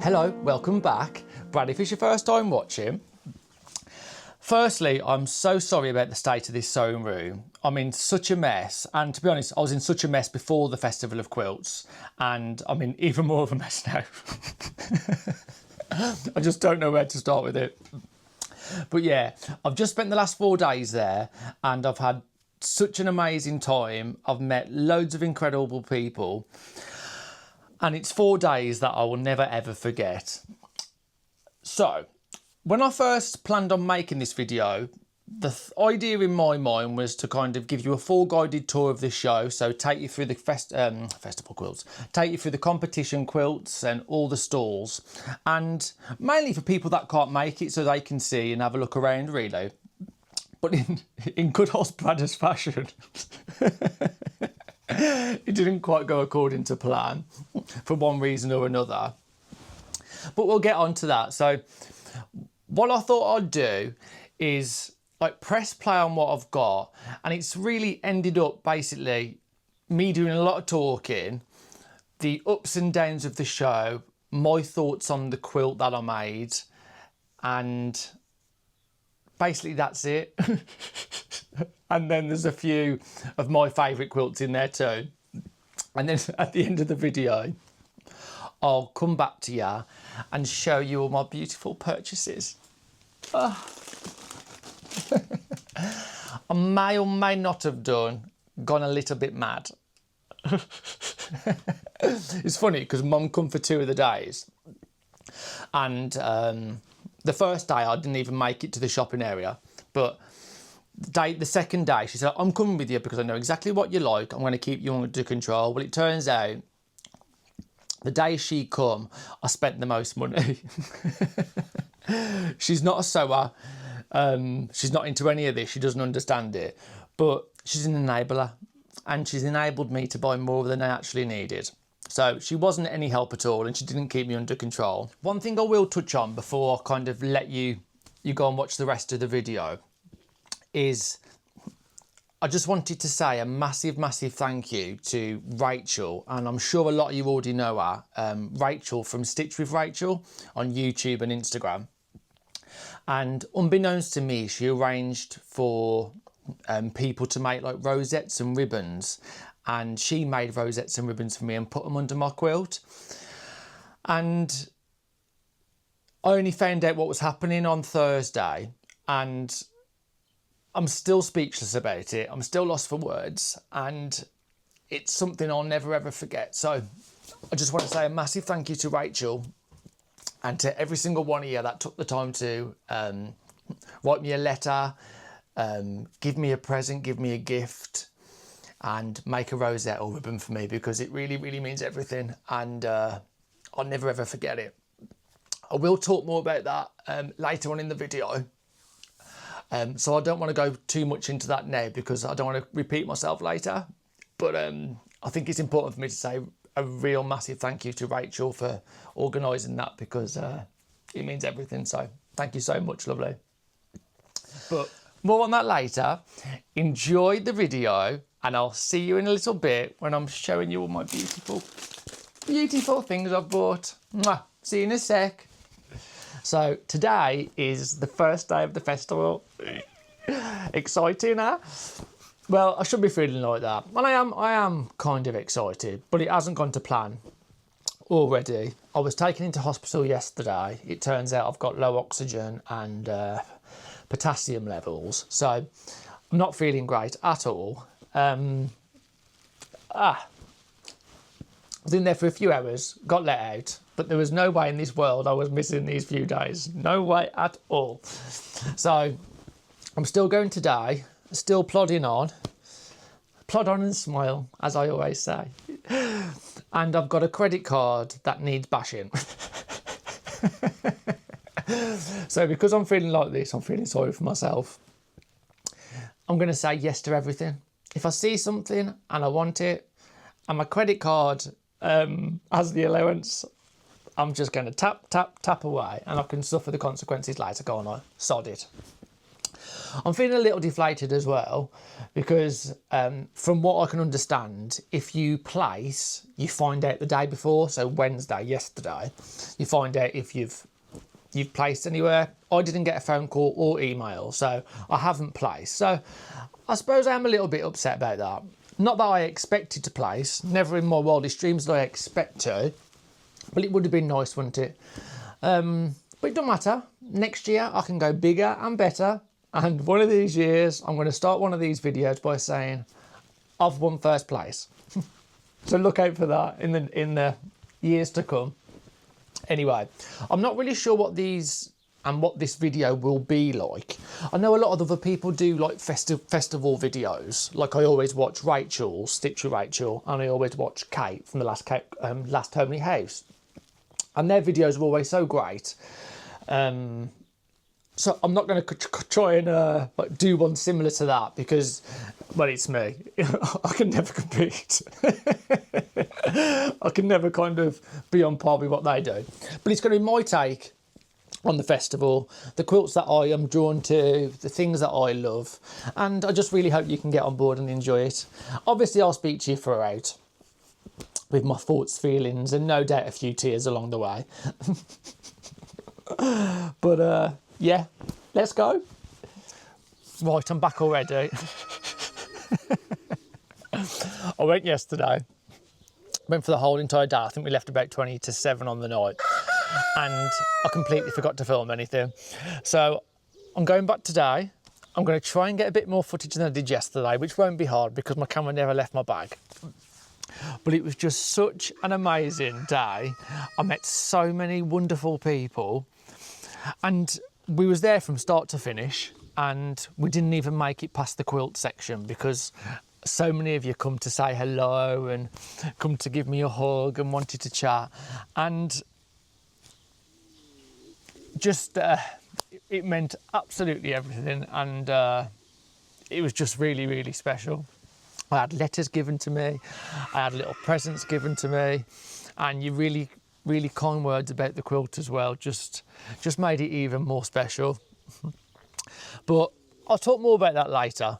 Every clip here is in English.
Hello, welcome back. Brad, if it's your first time watching, firstly, I'm so sorry about the state of this sewing room. I'm in such a mess, and to be honest, I was in such a mess before the Festival of Quilts, and I'm in even more of a mess now. I just don't know where to start with it. But yeah, I've just spent the last 4 days there, and I've had such an amazing time. I've met loads of incredible people, and it's 4 days that I will never ever forget. So, when I first planned on making this video, the idea in my mind was to kind of give you a full guided tour of the show. So take you through the festival quilts, take you through the competition quilts and all the stalls. And mainly for people that can't make it so they can see and have a look around really. But in good old Bradder's fashion, it didn't quite go according to plan for one reason or another. But we'll get on to that. So what I thought I'd do is like press play on what I've got, and it's really ended up basically me doing a lot of talking, the ups and downs of the show, my thoughts on the quilt that I made, and basically that's it. And then there's a few of my favourite quilts in there too. And then at the end of the video, I'll come back to you and show you all my beautiful purchases. I may or may not have gone a little bit mad. It's funny because Mum come for 2 of the days, and the first day I didn't even make it to the shopping area, but the second day she said, I'm coming with you because I know exactly what you like, I'm going to keep you under control. Well, it turns out the day she come, I spent the most money. She's not a sewer. She's not into any of this. She doesn't understand it. But she's an enabler, and she's enabled me to buy more than I actually needed. So she wasn't any help at all, and she didn't keep me under control. One thing I will touch on before I kind of let you go and watch the rest of the video is I just wanted to say a massive, massive thank you to Rachel, and I'm sure a lot of you already know her, Rachel from Stitch with Rachel on YouTube and Instagram. And unbeknownst to me, she arranged for people to make like rosettes and ribbons, and she made rosettes and ribbons for me and put them under my quilt. And I only found out what was happening on Thursday, and I'm still speechless about it. I'm still lost for words, and it's something I'll never ever forget. So I just want to say a massive thank you to Rachel, and to every single one of you that took the time to write me a letter, give me a present, give me a gift, and make a rosette or ribbon for me, because it really, really means everything, and I'll never ever forget it. I will talk more about that later on in the video. So I don't want to go too much into that now because I don't want to repeat myself later. But I think it's important for me to say a real massive thank you to Rachel for organising that, because it means everything. So thank you so much, lovely. But more on that later. Enjoy the video, and I'll see you in a little bit when I'm showing you all my beautiful, beautiful things I've bought. Mwah. See you in a sec. So today is the first day of the festival. Exciting, huh? Well, I should be feeling like that. Well, I am kind of excited, but it hasn't gone to plan already. I was taken into hospital yesterday. It turns out I've got low oxygen and potassium levels, so I'm not feeling great at all. I was in there for a few hours, got let out, but there was no way in this world I was missing these few days. No way at all. So I'm still going today, still plodding on. Plod on and smile, as I always say. And I've got a credit card that needs bashing. So because I'm feeling like this, I'm feeling sorry for myself. I'm going to say yes to everything. If I see something and I want it, and my credit card has the allowance, I'm just going to tap, tap, tap away, and I can suffer the consequences later. Go on, I sod it. I'm feeling a little deflated as well because from what I can understand, if you place, you find out the day before. So Wednesday, yesterday, you find out if you've placed anywhere. I didn't get a phone call or email, so I haven't placed. So I suppose I am a little bit upset about that. Not that I expected to place, never in my wildest dreams did I expect to, but it would have been nice, wouldn't it? But it don't matter. Next year I can go bigger and better. And one of these years, I'm going to start one of these videos by saying, I've won first place. So look out for that in the years to come. Anyway, I'm not really sure what these and what this video will be like. I know a lot of other people do like festival videos. Like I always watch Rachel, Stitcher Rachel, and I always watch Kate from the Last Homely House. And their videos are always so great. So I'm not going to try and like do one similar to that because, well, it's me. I can never compete. I can never kind of be on par with what they do. But it's going to be my take on the festival, the quilts that I am drawn to, the things that I love. And I just really hope you can get on board and enjoy it. Obviously, I'll speak to you throughout with my thoughts, feelings, and no doubt a few tears along the way. But yeah, let's go. Right, I'm back already. I went yesterday, went for the whole entire day. I think we left about 20 to 7 on the night, and I completely forgot to film anything. So I'm going back today. I'm going to try and get a bit more footage than I did yesterday, which won't be hard because my camera never left my bag. But it was just such an amazing day. I met so many wonderful people, and we was there from start to finish, and we didn't even make it past the quilt section because so many of you come to say hello and come to give me a hug and wanted to chat, and just it meant absolutely everything, and it was just really, really special. I had letters given to me, I had little presents given to me, and you really, really kind words about the quilt as well, just made it even more special. But I'll talk more about that later.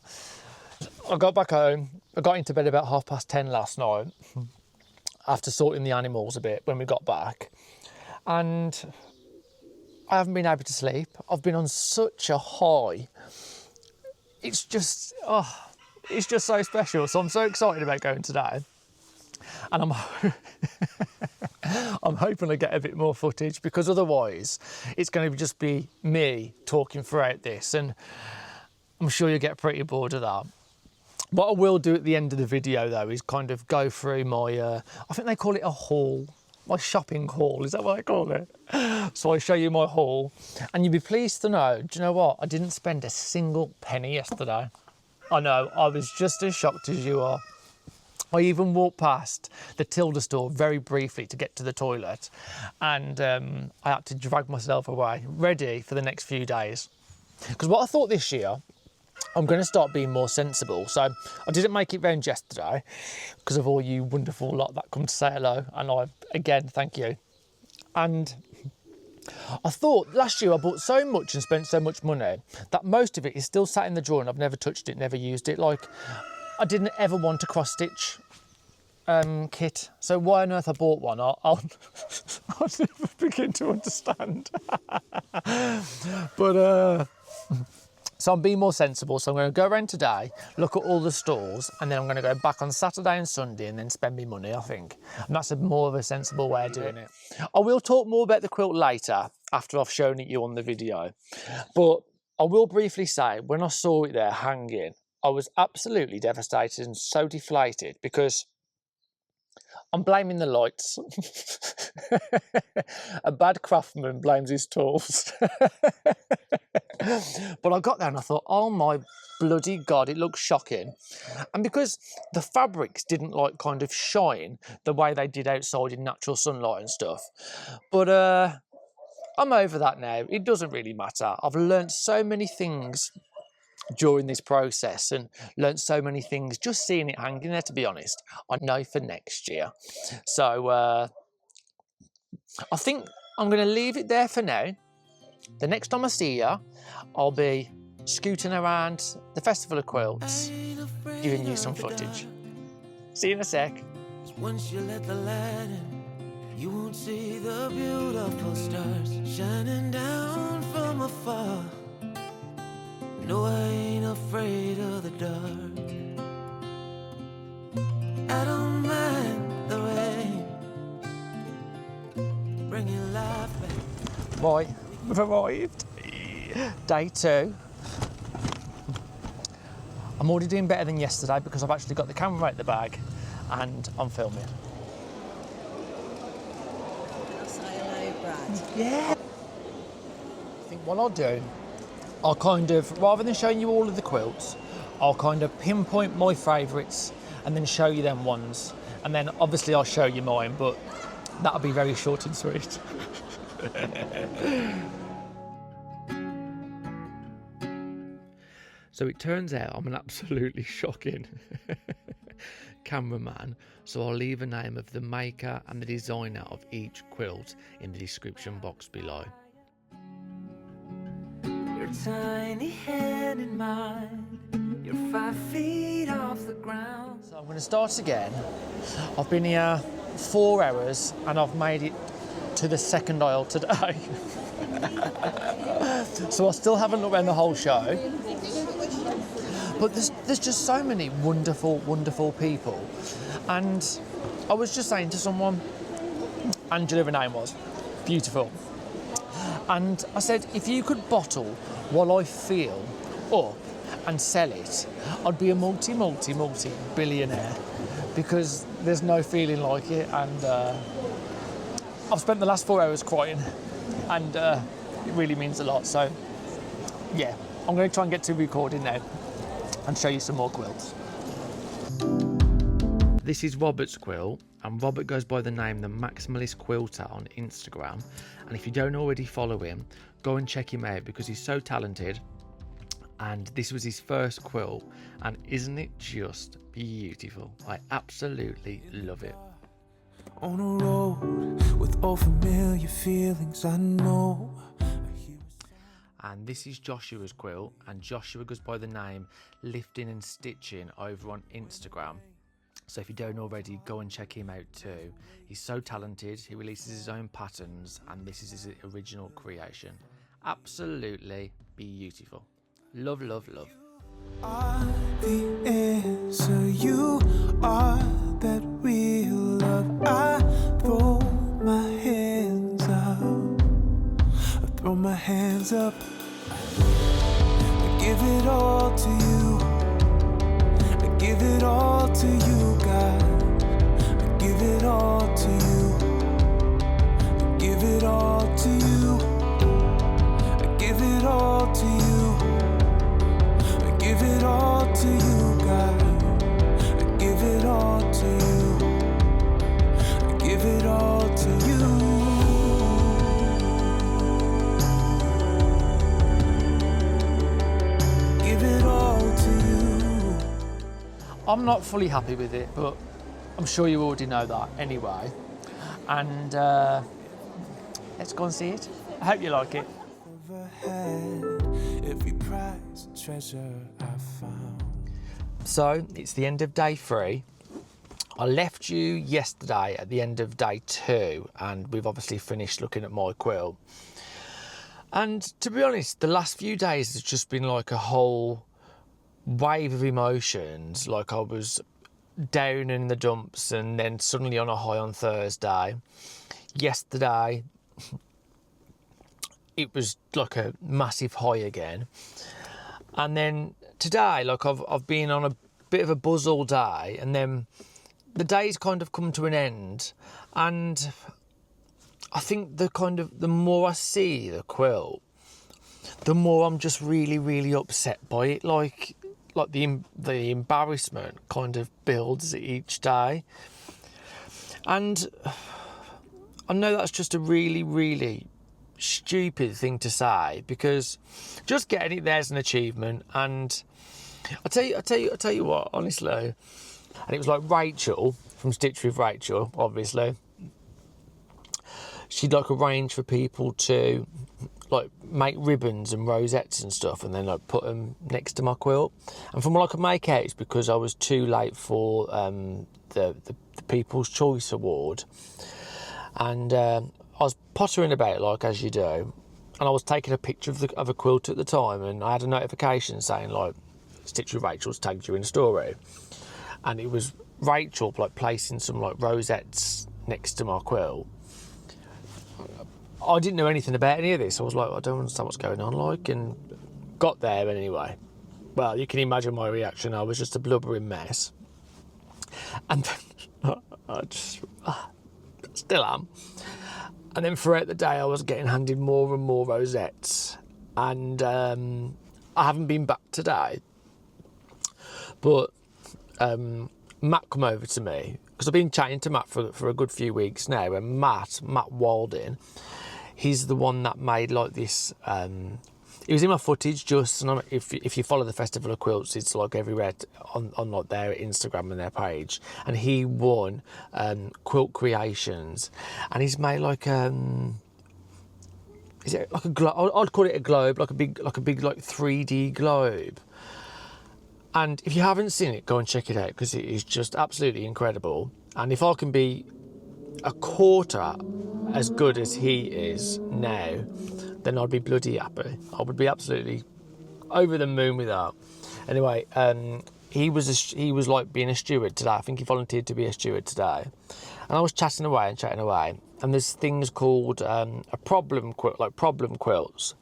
I got back home, I got into bed about 10:30 last night after sorting the animals a bit when we got back, and I haven't been able to sleep. I've been on such a high. It's just, it's just so special. So I'm so excited about going today. And I'm hoping to get a bit more footage because otherwise it's going to just be me talking throughout this. And I'm sure you'll get pretty bored of that. What I will do at the end of the video though is kind of go through my, I think they call it a haul. My shopping haul, is that what I call it? So I show you my haul, and you'll be pleased to know, do you know what? I didn't spend a single penny yesterday. I know, I was just as shocked as you are. I even walked past the Tilda store very briefly to get to the toilet, and I had to drag myself away, ready for the next few days. Because what I thought this year, I'm going to start being more sensible. So I didn't make it round yesterday because of all you wonderful lot that come to say hello. And again, thank you. And I thought last year I bought so much and spent so much money that most of it is still sat in the drawer and I've never touched it, never used it. Like, I didn't ever want a cross stitch kit. So why on earth I bought one, I'll never begin to understand. But so I'm being more sensible. So I'm going to go around today, look at all the stores, and then I'm going to go back on Saturday and Sunday and then spend my money, I think. And that's more of a sensible way of doing it. I will talk more about the quilt later after I've shown it you on the video. But I will briefly say, when I saw it there hanging, I was absolutely devastated and so deflated because I'm blaming the lights. A bad craftsman blames his tools. But I got there and I thought, oh my bloody God, it looks shocking. And because the fabrics didn't like kind of shine the way they did outside in natural sunlight and stuff. But I'm over that now. It doesn't really matter. I've learned so many things during this process and learnt so many things just seeing it hanging there, to be honest. I know for next year. So I think I'm going to leave it there for now. The next time I see you, I'll be scooting around the Festival of Quilts, giving you some footage. See you in a sec. Once you let the light in, you won't see the beautiful stars shining down from afar. No, I ain't afraid of the dark. I don't mind the rain, bringing life back. Right, we've arrived. Day 2. I'm already doing better than yesterday because I've actually got the camera out the bag and I'm filming. I'll say hello, Brad. Yeah. I think what I'll do, I'll kind of, rather than showing you all of the quilts, I'll kind of pinpoint my favourites and then show you them ones. And then obviously I'll show you mine, but that'll be very short and sweet. So it turns out I'm an absolutely shocking cameraman, so I'll leave a name of the maker and the designer of each quilt in the description box below. Your tiny hand in mine, you're 5 feet off the ground. So I'm going to start again. I've been here 4 hours and I've made it to the second aisle today. So I still haven't looked around the whole show. But there's just so many wonderful, wonderful people. And I was just saying to someone, Angela, her name was, beautiful. And I said, if you could bottle what I feel up and sell it, I'd be a multi-billionaire, because there's no feeling like it. And I've spent the last 4 hours crying, and it really means a lot. So yeah, I'm going to try and get to recording now and show you some more quilts. This is Robert's quilt, and Robert goes by the name The Maximalist Quilter on Instagram. And if you don't already follow him, go and check him out because he's so talented. And this was his first quilt, and isn't it just beautiful? I absolutely love it. On a road with all familiar feelings, I know. And this is Joshua's quilt, and Joshua goes by the name Lifting and Stitching over on Instagram. So if you don't already, go and check him out too. He's so talented, he releases his own patterns, and this is his original creation. Absolutely beautiful. Love, love, love. Are the answer, you are that real love. I throw my hands up, I throw my hands up. I give it all to you, I give it all to you, God. I give it all to you, I give it all to you, I give it all to you, I give it all to you, God. I give it all to you, I give it all to you. Give it all to you. I'm not fully happy with it, but I'm sure you already know that anyway. And let's go and see it. I hope you like it. Every prize and treasure I found. So it's the end of day 3. I left you yesterday at the end of day 2, and we've obviously finished looking at my quilt. And to be honest, the last few days has just been like a whole wave of emotions. Like I was down in the dumps and then suddenly on a high on Thursday. Yesterday, it was like a massive high again. And then today, like I've been on a bit of a buzz all day, and then the day's kind of come to an end. And I think the more I see the quilt, the more I'm just really, really upset by it. Like the embarrassment kind of builds each day. And I know that's just a really, really stupid thing to say, because just getting it there's an achievement. And I tell you what, honestly, and it was like Rachel from Stitch with Rachel, obviously. She'd like arrange for people to like make ribbons and rosettes and stuff, and then like put them next to my quilt. And from what I could make out, it's because I was too late for the People's Choice Award, and I was pottering about like as you do, and I was taking a picture of a quilt at the time, and I had a notification saying like Stitch with Rachel's tagged you in a story, and it was Rachel like placing some like rosettes next to my quilt. I didn't know anything about any of this. I was like, I don't understand what's going on, like, and got there anyway. Well, you can imagine my reaction. I was just a blubbering mess. And then I just still am. And then throughout the day, I was getting handed more and more rosettes. And I haven't been back today. But Matt come over to me, because I've been chatting to Matt for a good few weeks now, and Matt Walding, he's the one that made like this, he was in my footage just, and if you follow the Festival of Quilts, it's like everywhere on like their Instagram and their page, and he won Quilt Creations, and he's made like is it like a globe? I'd call it a globe, like a big like 3D globe. And if you haven't seen it, go and check it out, because it is just absolutely incredible. And if I can be a quarter as good as he is now, then I'd be bloody happy. I would be absolutely over the moon with that. Anyway, he was like being a steward today. I think he volunteered to be a steward today. And I was chatting away, and there's things called a problem quilt, like problem quilts.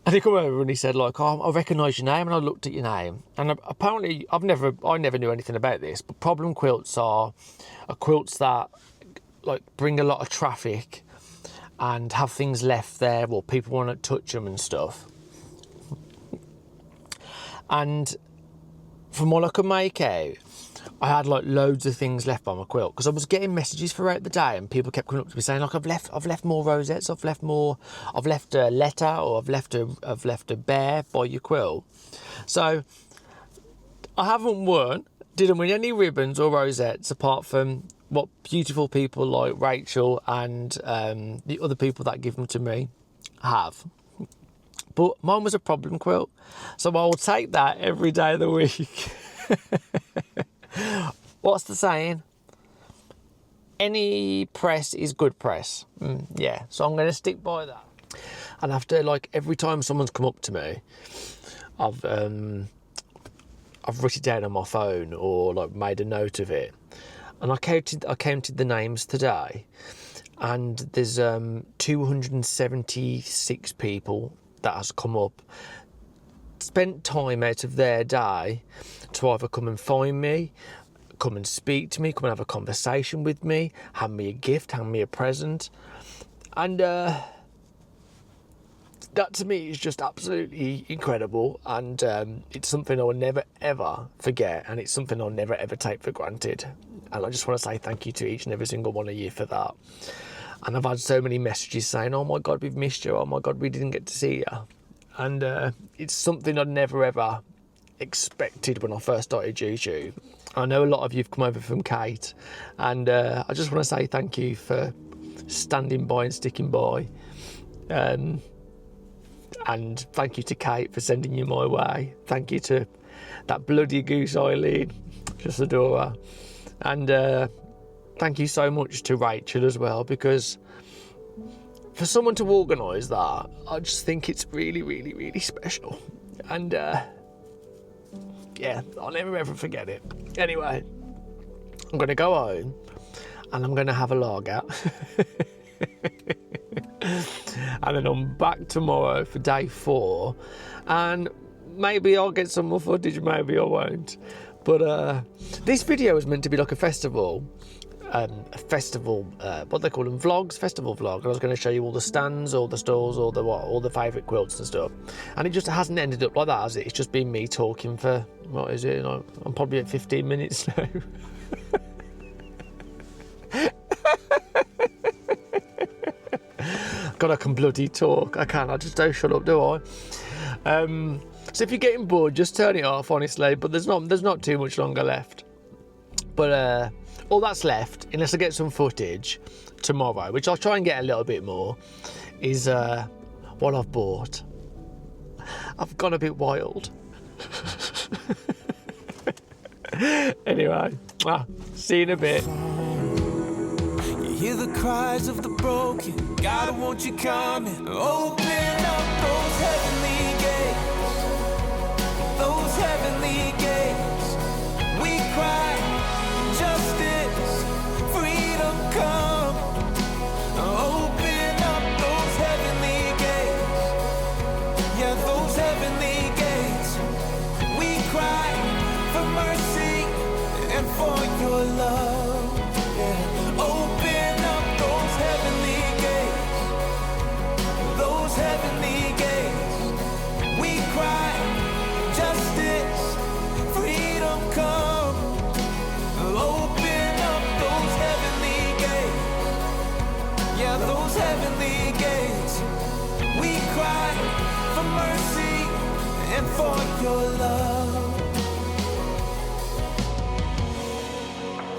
And he come over and he said, like, oh, I recognise your name, and I looked at your name. And apparently, I never knew anything about this, but problem quilts are quilts that like bring a lot of traffic and have things left there, or people want to touch them and stuff. And from what I could make out, I had like loads of things left by my quilt, because I was getting messages throughout the day, and people kept coming up to me saying like, I've left more rosettes, I've left a letter, or I've left a bear by your quilt. So I didn't win any ribbons or rosettes, apart from what beautiful people like Rachel and the other people that give them to me have. But mine was a problem quilt, so I will take that every day of the week. What's the saying? Any press is good press. Yeah, so I'm going to stick by that. And after, like, every time someone's come up to me, I've written it down on my phone, or like made a note of it. And I counted the names today, and there's 276 people that has come up, spent time out of their day to either come and find me, come and speak to me, come and have a conversation with me, hand me a gift, hand me a present. And that to me is just absolutely incredible, and it's something I will never ever forget, and it's something I'll never ever take for granted. And I just want to say thank you to each and every single one of you for that. And I've had so many messages saying, oh my God, we've missed you, oh my God, we didn't get to see you. And it's something I'd never ever expected when I first started YouTube. I know a lot of you have come over from Kate, and I just want to say thank you for standing by and sticking by. And thank you to Kate for sending you my way. Thank you to that bloody goose Eileen, just adore her. And thank you so much to Rachel as well, because for someone to organise that, I just think it's really, really, really special. And yeah, I'll never ever forget it. Anyway, I'm going to go home and I'm going to have a lager. And then I'm back tomorrow for day 4, and maybe I'll get some more footage, maybe I won't. But this video is meant to be like a festival, what they call them, vlogs, festival vlog. I was going to show you all the stands, all the stalls, all the favourite quilts and stuff, and it just hasn't ended up like that, has it? It's just been me talking for, what is it, like, I'm probably at 15 minutes now. God, I can bloody talk. I just don't shut up, do I? So if you're getting bored, just turn it off, honestly. But there's not too much longer left. But all that's left, unless I get some footage tomorrow, which I'll try and get a little bit more, is what I've bought. I've gone a bit wild. Anyway, see you in a bit. You hear the cries of the broken. God, won't you come and open up those heavenly gates? Those heavenly gates. We cry, justice, freedom come. Open up those heavenly gates. Yeah, those heavenly gates. We cry for mercy and for your love. Yeah. Open up those heavenly gates. Those heavenly gates. We cry justice, freedom come. Open up those heavenly gates. Yeah, those heavenly gates. We cry for mercy and for your love.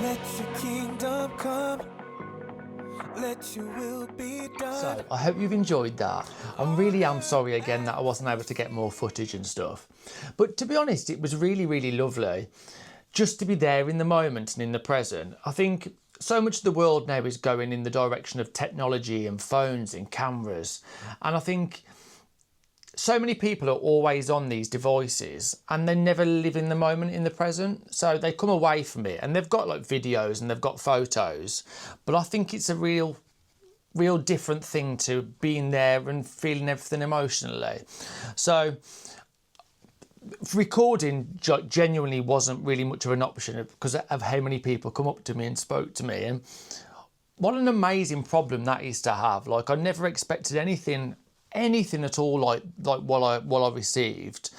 Let your kingdom come. Let your will be done. So, I hope you've enjoyed that. I really am sorry again that I wasn't able to get more footage and stuff. But to be honest, it was really, really lovely just to be there in the moment and in the present. I think so much of the world now is going in the direction of technology and phones and cameras. And I think so many people are always on these devices and they never live in the moment in the present. So they come away from it and they've got like videos and they've got photos. But I think it's a real different thing to being there and feeling everything emotionally. So recording genuinely wasn't really much of an option because of how many people come up to me and spoke to me. And what an amazing problem that is to have. Like, I never expected anything at all like what I received.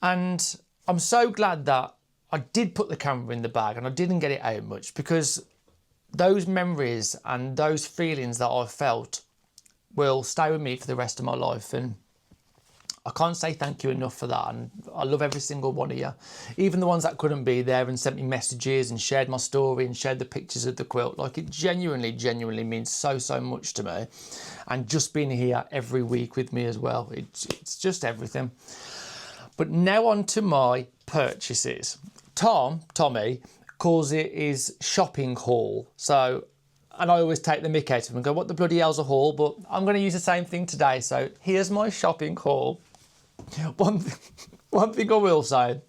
And I'm so glad that I did put the camera in the bag and I didn't get it out much, because those memories and those feelings that I felt will stay with me for the rest of my life. And I can't say thank you enough for that. And I love every single one of you, even the ones that couldn't be there and sent me messages and shared my story and shared the pictures of the quilt. Like, it genuinely means so much to me. And just being here every week with me as well, it's just everything. But now on to my purchases. Tommy calls it his shopping haul. So, and I always take the mick out of him and go, what the bloody hell's a haul? But I'm going to use the same thing today. So here's my shopping haul. One thing I will say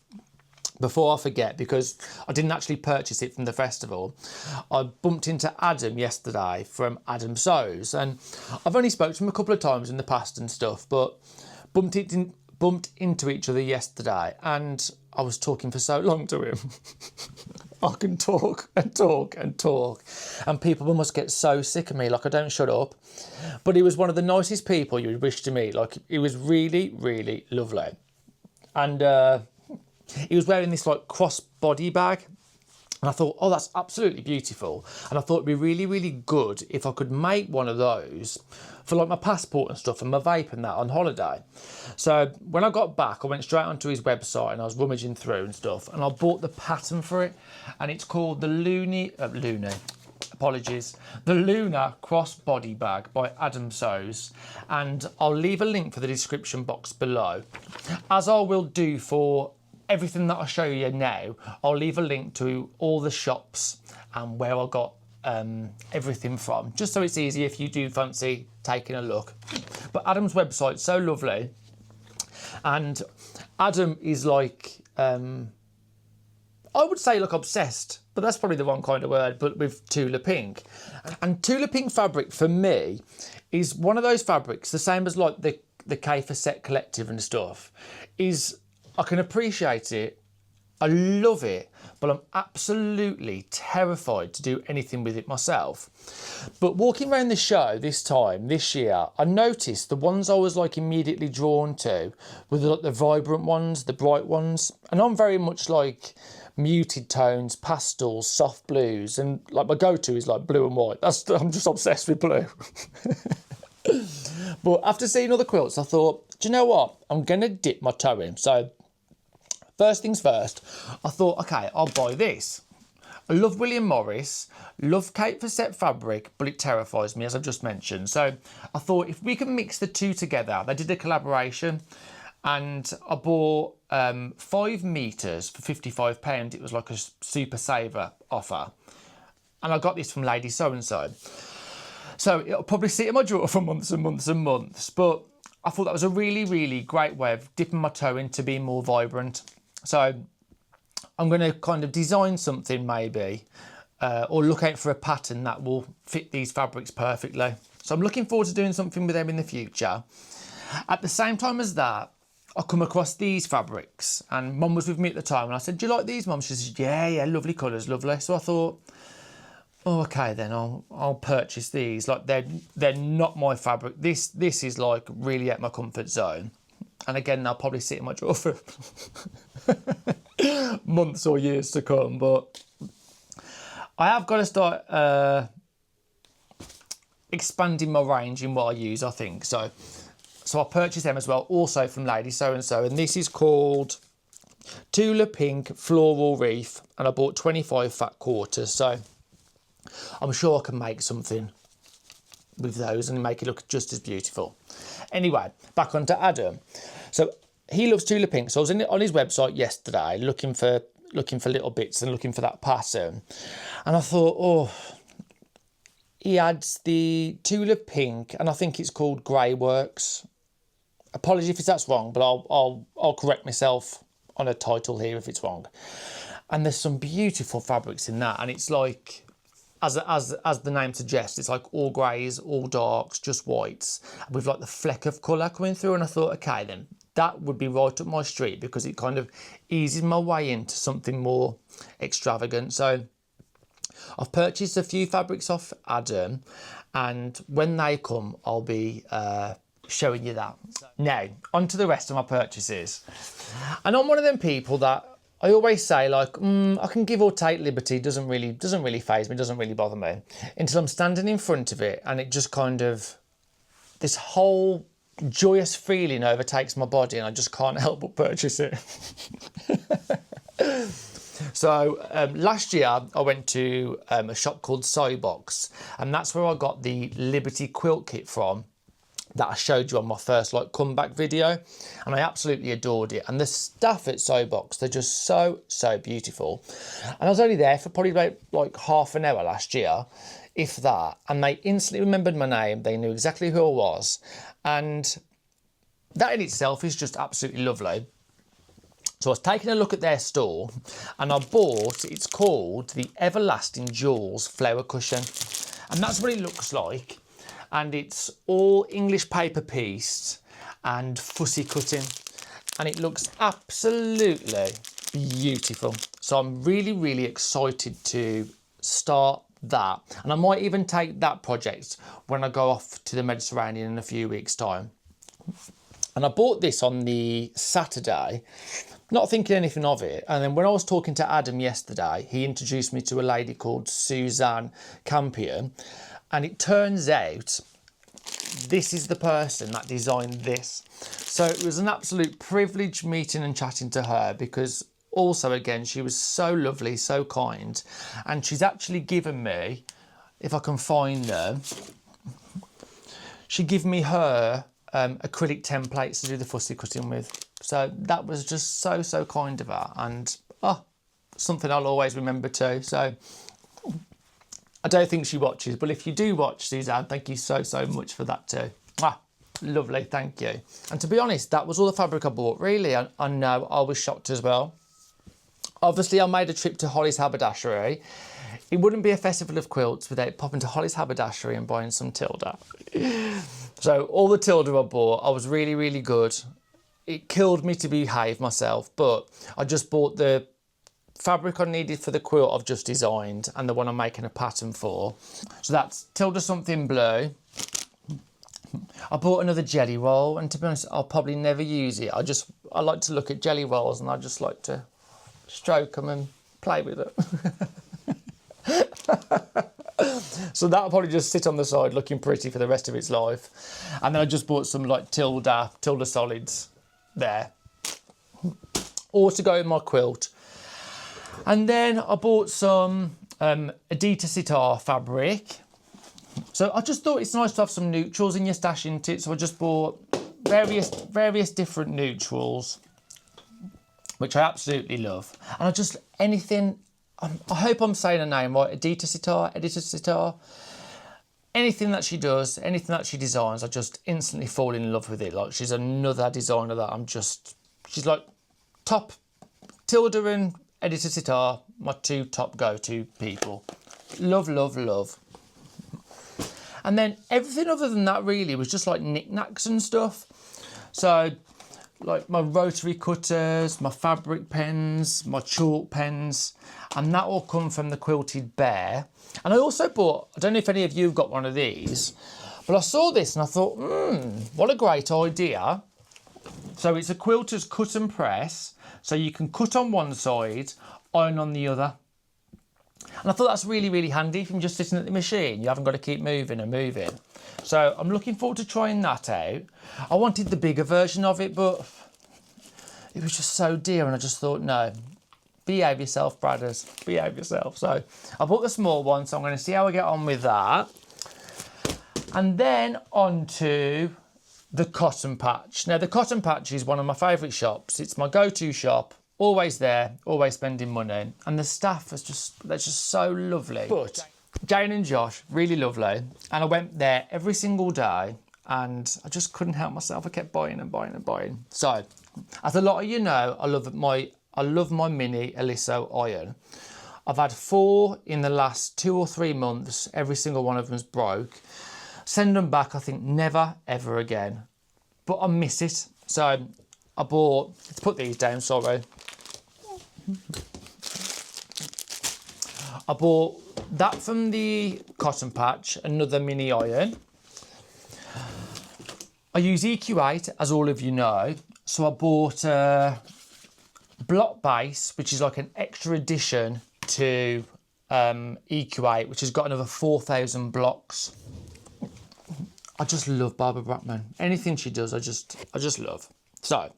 before I forget, because I didn't actually purchase it from the festival, I bumped into Adam yesterday from Adam Sews, and I've only spoken to him a couple of times in the past and stuff, but bumped into each other yesterday, and I was talking for so long to him. I can talk and talk and talk, and people must get so sick of me, like I don't shut up. But he was one of the nicest people you would wish to meet. Like, he was really lovely. And he was wearing this like crossbody bag. And I thought, oh, that's absolutely beautiful. And I thought it'd be really good if I could make one of those for like my passport and stuff and my vape and that on holiday. So when I got back, I went straight onto his website and I was rummaging through and stuff, and I bought the pattern for it, and it's called the the Lunar Crossbody Bag by Adam Sews, and I'll leave a link for the description box below, as I will do for everything that I show you now. I'll leave a link to all the shops and where I got everything from, just so it's easy if you do fancy taking a look. But Adam's website's so lovely, and Adam is like, I would say like obsessed, but that's probably the wrong kind of word, but with Tula Pink. And Tula Pink fabric for me is one of those fabrics, the same as like the K for Set Collective and stuff, is I can appreciate it, I love it, but I'm absolutely terrified to do anything with it myself. But walking around the show this year, I noticed the ones I was like immediately drawn to were the vibrant ones, the bright ones. And I'm very much like muted tones, pastels, soft blues, and like my go-to is like blue and white. I'm just obsessed with blue. But after seeing other quilts, I thought, do you know what? I'm going to dip my toe in. So first things first, I thought, okay, I'll buy this. I love William Morris, love Cape for set fabric, but it terrifies me, as I've just mentioned. So I thought if we can mix the two together, they did a collaboration, and I bought 5 meters for £55. It was like a super saver offer. And I got this from Lady So-and-so. So it'll probably sit in my drawer for months and months and months, but I thought that was a really, really great way of dipping my toe into being more vibrant. So I'm going to kind of design something maybe, or look out for a pattern that will fit these fabrics perfectly. So I'm looking forward to doing something with them in the future. At the same time as that, I come across these fabrics, and Mum was with me at the time, and I said, "Do you like these, Mum?" She said, yeah, lovely colours, lovely. So I thought, oh, okay, then I'll purchase these. Like they're not my fabric. This is like really at my comfort zone. And again, they'll probably sit in my drawer for months or years to come. But I have got to start expanding my range in what I use, I think. So I purchased them as well, also from Lady So-and-so. And this is called Tula Pink Floral Reef. And I bought 25 fat quarters. So I'm sure I can make something with those and make it look just as beautiful. Anyway, back onto Adam. So he loves Tula Pink. So I was on his website yesterday looking for little bits and looking for that pattern. And I thought, oh, he adds the Tula Pink, and I think it's called Grey Works. Apologies if that's wrong, but I'll correct myself on a title here if it's wrong. And there's some beautiful fabrics in that, and it's like, as the name suggests, it's like all greys, all darks, just whites, with like the fleck of colour coming through. And I thought, okay, then that would be right up my street, because it kind of eases my way into something more extravagant. So I've purchased a few fabrics off Adam, and when they come, I'll be showing you that. Now, on to the rest of my purchases. And I'm one of them people that I always say, like, I can give or take liberty, doesn't really faze me, doesn't really bother me, until I'm standing in front of it and it just kind of, this whole joyous feeling overtakes my body and I just can't help but purchase it. So last year I went to a shop called Sewbox, and that's where I got the Liberty quilt kit from that I showed you on my first like comeback video, and I absolutely adored it. And the staff at Sewbox, they're just so beautiful. And I was only there for probably about like half an hour last year, if that, and they instantly remembered my name. They knew exactly who I was, and that in itself is just absolutely lovely. So I was taking a look at their store, and I bought, it's called the Everlasting Jewels Flower Cushion, and that's what it looks like. And it's all English paper pieced and fussy cutting, and it looks absolutely beautiful. So I'm really excited to start that, and I might even take that project when I go off to the Mediterranean in a few weeks' time. And I bought this on the Saturday, not thinking anything of it, and then when I was talking to Adam yesterday, he introduced me to a lady called Suzanne Campion. And it turns out this is the person that designed this. So it was an absolute privilege meeting and chatting to her, because also, again, she was so lovely, so kind. And she's actually given me, if I can find them, she gave me her acrylic templates to do the fussy cutting with. So that was just so kind of her. And something I'll always remember too. So I don't think she watches, but if you do watch, Suzanne, thank you so much for that too. Lovely, thank you. And to be honest, that was all the fabric I bought, really. I know I was shocked as well. Obviously, I made a trip to Holly's Haberdashery. It wouldn't be a Festival of Quilts without popping to Holly's Haberdashery and buying some Tilda. So all the Tilda I bought, I was really good. It killed me to behave myself, but I just bought the fabric I needed for the quilt I've just designed and the one I'm making a pattern for. So that's Tilda Something Blue. I bought another jelly roll, and to be honest, I'll probably never use it. I like to look at jelly rolls, and I just like to stroke them and play with it. So that'll probably just sit on the side looking pretty for the rest of its life. And then I just bought some like Tilda solids there, all to go in my quilt. And then I bought some Adidas sitar fabric. So I just thought it's nice to have some neutrals in your stash, isn't it? So I just bought various different neutrals, which I absolutely love. And I just, anything, I hope I'm saying her name right, Adidas sitar. Anything that she does, anything that she designs, I just instantly fall in love with it. Like, she's another designer that she's like top, Tilda and Editor Sitar, my two top go-to people. Love, love, love. And then everything other than that really was just like knickknacks and stuff. So like my rotary cutters, my fabric pens, my chalk pens, and that all come from the Quilted Bear. And I also bought, I don't know if any of you have got one of these, but I saw this and I thought, what a great idea. So it's a quilter's cut and press. So you can cut on one side, iron on the other. And I thought that's really, really handy from just sitting at the machine. You haven't got to keep moving and moving. So I'm looking forward to trying that out. I wanted the bigger version of it, but it was just so dear. And I just thought, no, behave yourself, Bradders, behave yourself. So I bought the small one, so I'm going to see how I get on with that. And then on to the Cotton Patch. Now, the Cotton Patch is one of my favourite shops. It's my go-to shop. Always there, always spending money. And the staff is they're just so lovely. But Jane and Josh, really lovely. And I went there every single day and I just couldn't help myself. I kept buying and buying and buying. So, as a lot of you know, I love my mini Aliso iron. I've had 4 in the last 2 or 3 months. Every single one of them's broke. Send them back, I think never, ever again. But I miss it. So I bought, let's put these down, sorry. I bought that from the Cotton Patch, another mini iron. I use EQ8, as all of you know. So I bought a block base, which is like an extra addition to EQ8, which has got another 4,000 blocks. I just love Barbara Brackman. Anything she does, I just love. So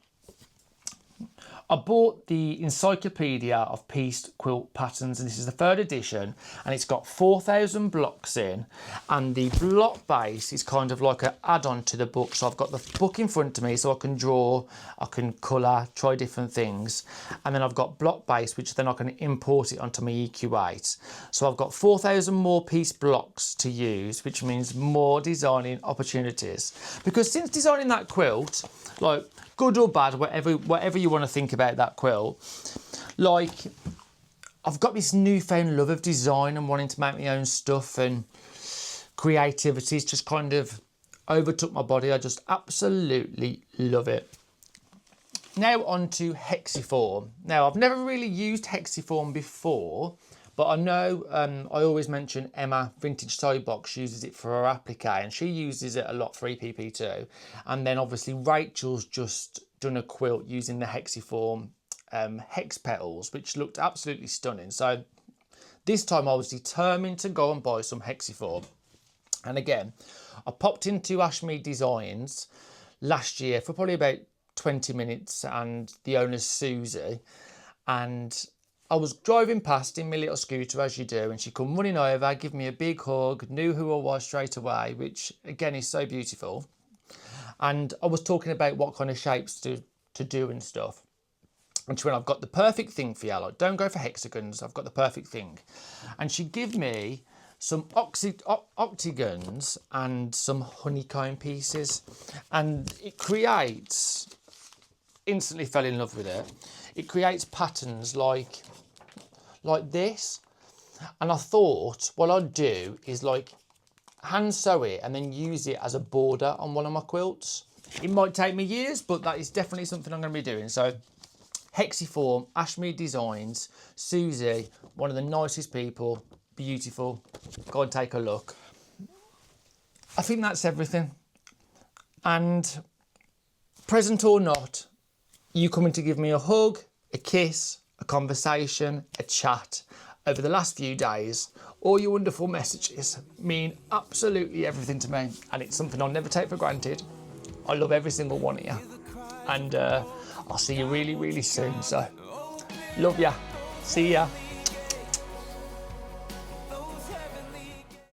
I bought the Encyclopedia of Pieced Quilt Patterns, and this is the 3rd edition, and it's got 4,000 blocks in, and the block base is kind of like an add-on to the book. So I've got the book in front of me so I can draw, I can colour, try different things, and then I've got block base, which then I can import it onto my EQ8. So I've got 4,000 more piece blocks to use, which means more designing opportunities. Because since designing that quilt, like, good or bad, whatever you want to think about that quilt, like, I've got this newfound love of design and wanting to make my own stuff, and creativity's just kind of overtook my body. I just absolutely love it. Now on to Hexiform. Now, I've never really used Hexiform before, but I know I always mention Emma Vintage Sewing Box uses it for her applique, and she uses it a lot for EPP too. And then obviously Rachel's just done a quilt using the Hexiform hex petals, which looked absolutely stunning. So this time I was determined to go and buy some Hexiform. And again, I popped into Ashmead Designs last year for probably about 20 minutes, and the owner's Susie, and I was driving past in my little scooter, as you do, and she come running over, give me a big hug, knew who I was straight away, which again is so beautiful. And I was talking about what kind of shapes to do and stuff. And she went, I've got the perfect thing for you. Like, don't go for hexagons, I've got the perfect thing. And she gave me some octagons and some honeycomb pieces. And it creates, instantly fell in love with it. It creates patterns like this, and I thought what I'd do is like hand sew it and then use it as a border on one of my quilts. It might take me years, but that is definitely something I'm going to be doing. So Hexiform, Ashmead Designs, Susie, one of the nicest people, beautiful. Go and take a look. I think that's everything. And present or not, you coming to give me a hug, a kiss, a conversation, a chat over the last few days, all your wonderful messages mean absolutely everything to me, and it's something I'll never take for granted. I love every single one of you, and I'll see you really, really soon. So, love ya. See ya.